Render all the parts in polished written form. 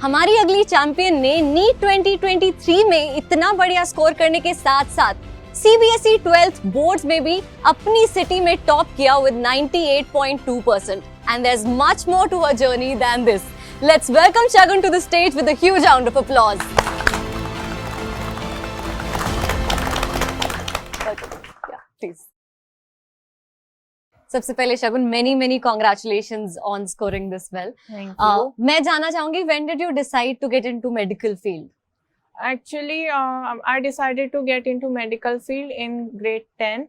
हमारी अगली चैंपियन ने नीट 2023 में इतना बढ़िया स्कोर करने के साथ साथ सीबीएसई 12th बोर्ड्स में भी अपनी सिटी में टॉप किया with 98.2%. And there's much more to her journey than this. Let's welcome Shagun to the stage with a huge round of applause. Yeah, please. सबसे पहले शगुन many congratulations on scoring this well. Thank you. मैं जानना चाहूंगी when did you decide to get into medical field? Actually, I decided to get into medical field in grade 10.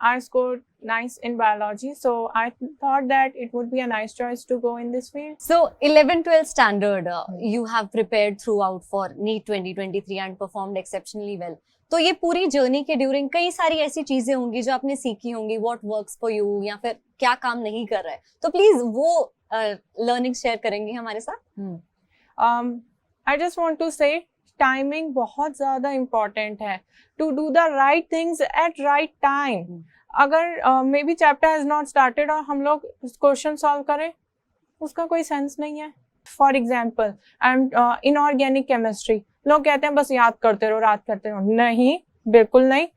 I scored nice in biology, so I thought that it would be a nice choice to go in this field. So 11-12 standard, you have prepared throughout for NEET 2023 and performed exceptionally well. तो ये पूरी journey के during कई सारी ऐसी चीजें होंगी जो आपने सीखी होंगी, व्हाट वर्क्स फॉर यू या फिर क्या काम नहीं कर रहा है, तो प्लीज वो लर्निंग शेयर करेंगी हमारे साथ. I just want to say timing बहुत ज़्यादा important है to do the right things at right time. अगर may be chapter has not started और हम लोग क्वेश्चन सॉल्व करें उसका कोई सेंस नहीं है. फॉर एग्जाम्पल इनऑर्गेनिक केमिस्ट्री, लोग कहते हैं बस याद करते रहो. नहीं, बिल्कुल नहीं.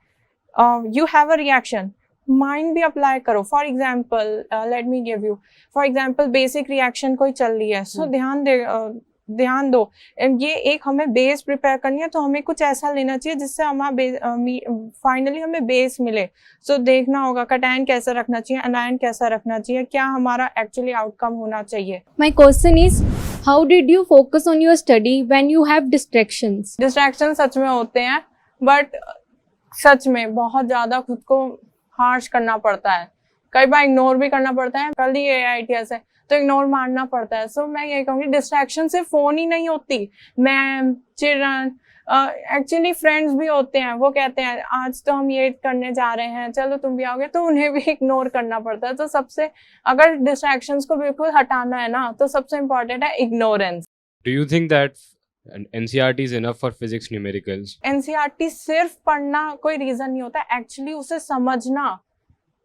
You have a reaction, mind भी अप्लाई करो. For example let me give you for example basic reaction कोई चल रही है, सो ध्यान दो. ये एक हमें बेस प्रिपेयर करनी है, तो हमें कुछ ऐसा लेना चाहिए जिससे हमारा फाइनली हमें बेस मिले. सो देखना होगा कैटायन कैसा रखना चाहिए, एनायन कैसा रखना चाहिए, क्या हमारा एक्चुअली आउटकम होना चाहिए. My question is, how did you focus on your study when you have distractions? Distraction सच में होते हैं, बट सच में बहुत ज्यादा खुद को हार्श करना पड़ता है. कई बार इग्नोर भी करना पड़ता है. कल ही AITS है तो इग्नोर मारना पड़ता है. सो मैं यही कहूँगी डिस्ट्रैक्शन से फोन ही नहीं होती. मैम, चिल्ड्रन, एक्चुअली फ्रेंड्स भी होते हैं, वो कहते हैं आज तो हम ये करने जा रहे हैं, चलो तुम भी आओगे, तो उन्हें भी इग्नोर करना पड़ता है. तो सबसे अगर डिस्ट्रैक्शंस को बिल्कुल हटाना है ना, तो सबसे इम्पोर्टेंट है ignorance. Do you think that NCERT is enough for physics numericals? NCERT सिर्फ पढ़ना कोई रीजन नहीं होता. एक्चुअली उसे समझना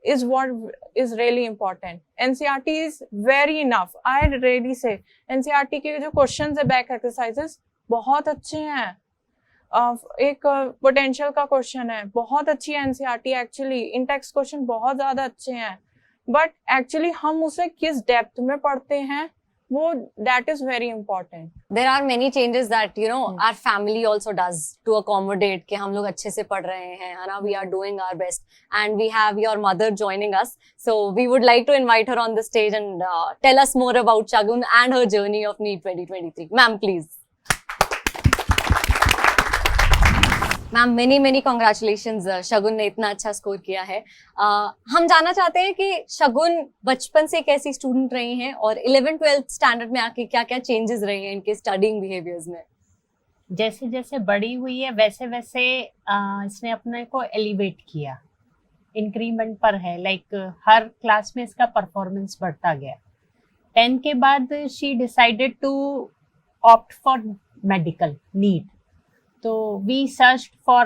is what is really important. NCERT is very enough. I really say NCERT के जो क्वेश्चंस है, बैक एक्सरसाइजेस बहुत अच्छे हैं. एक पोटेंशियल का क्वेश्चन है, बहुत अच्छी है NCERT. Actually in text question बहुत ज्यादा अच्छे हैं, बट एक्चुअली हम उसे किस डेप्थ में पढ़ते हैं, वो that is very important. There are many changes that our family also does to accommodate कि हम लोग अच्छे से पढ़ रहे हैं, है ना. We are doing our best and we have your mother joining us, so we would like to invite her on the stage and tell us more about Shagun and her journey of NEET 2023. Ma'am, please. Ma'am many congratulations. शगुन ने इतना अच्छा score किया है. हम जानना चाहते हैं कि शगुन बचपन से कैसी स्टूडेंट रही हैं और 11-12 स्टैंडर्ड में आके क्या क्या चेंजेस रहे हैं इनके स्टडीइंग बिहेवियर्स में. जैसे जैसे बड़ी हुई है वैसे वैसे इसने अपने को एलिवेट किया, इंक्रीमेंट पर है. लाइक हर क्लास में इसका परफॉर्मेंस बढ़ता गया. 10 के बाद she decided to opt for medical NEET. So we searched for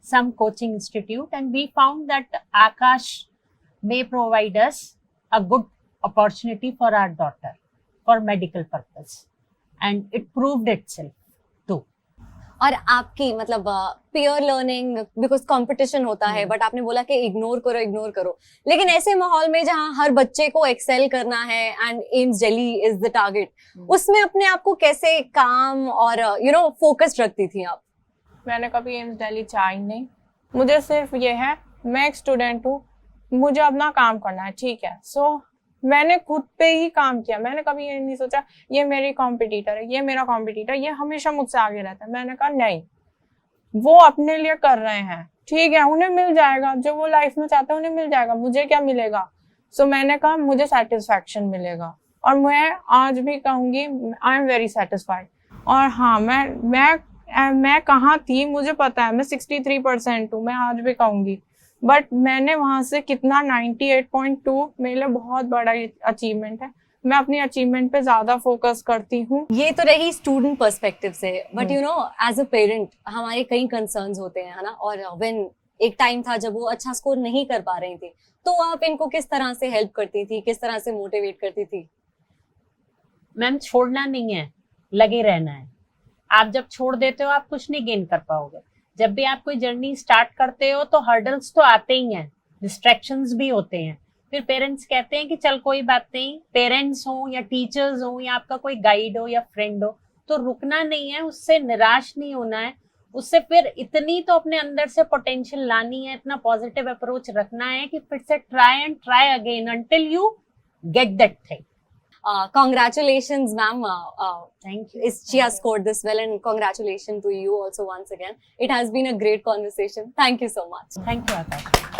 some coaching institute and we found that Akash may provide us a good opportunity for our daughter for medical purpose, and it proved itself too. और आपकी मतलब peer learning because competition होता है, but आपने बोला कि ignore करो, लेकिन ऐसे माहौल में जहाँ हर बच्चे को एक्सेल करना है and AIIMS Delhi is the target, उसमें अपने आप को कैसे काम और फोकस्ड रखती थी आप? मैंने कभी एम्स दिल्ली चाहा ही नहीं. मुझे सिर्फ ये है, मैं एक स्टूडेंट हूँ, मुझे अपना काम करना है, ठीक है. सो मैंने खुद पे ही काम किया. मैंने कभी ये नहीं सोचा ये मेरी कॉम्पिटिटर है, ये मेरा कॉम्पिटिटर, ये हमेशा मुझसे आगे रहता है. मैंने कहा नहीं, वो अपने लिए कर रहे हैं, ठीक है, उन्हें मिल जाएगा जो वो लाइफ में चाहते हैं, उन्हें मिल जाएगा, मुझे क्या मिलेगा. सो मैंने कहा मुझे सेटिस्फैक्शन मिलेगा, और मैं आज भी कहूँगी आई एम वेरी सेटिस्फाइड. और हाँ, मैं कहाँ थी मुझे पता है, मैं 63% हूँ, मैं आज भी कहूँगी. बट मैंने वहाँ से कितना 98.2 मेरे लिए बहुत बड़ा अचीवमेंट है. मैं अपनी अचीवमेंट पे ज्यादा फोकस करती हूँ. ये तो रही स्टूडेंट पर्सपेक्टिव से, बट एज अ पेरेंट हमारे कई कंसर्न्स होते हैं, है ना. और व्हेन एक टाइम था जब वो अच्छा स्कोर नहीं कर पा रही थी, तो आप इनको किस तरह से हेल्प करती थी, किस तरह से मोटिवेट करती थी? मैम छोड़ना नहीं है, लगे रहना है। आप जब छोड़ देते हो आप कुछ नहीं गेन कर पाओगे। जब भी आप कोई जर्नी स्टार्ट करते हो तो हर्डल्स तो आते ही हैं, डिस्ट्रैक्शंस भी होते हैं। फिर पेरेंट्स कहते हैं कि चल कोई बात नहीं, पेरेंट्स हो या टीचर्स हो या आपका कोई गाइड हो या फ्रेंड हो, तो रुकना नहीं है, उससे निराश नहीं होना है, उससे फिर इतनी तो अपने अंदर से पोटेंशियल लानी है, इतना पॉजिटिव अप्रोच रखना है कि फिर से try and try again until you get that thing. Congratulations, ma'am. Thank you. She has scored this well, and congratulations to you also once again. It has been a great conversation. Thank you so much. Thank you, Akash.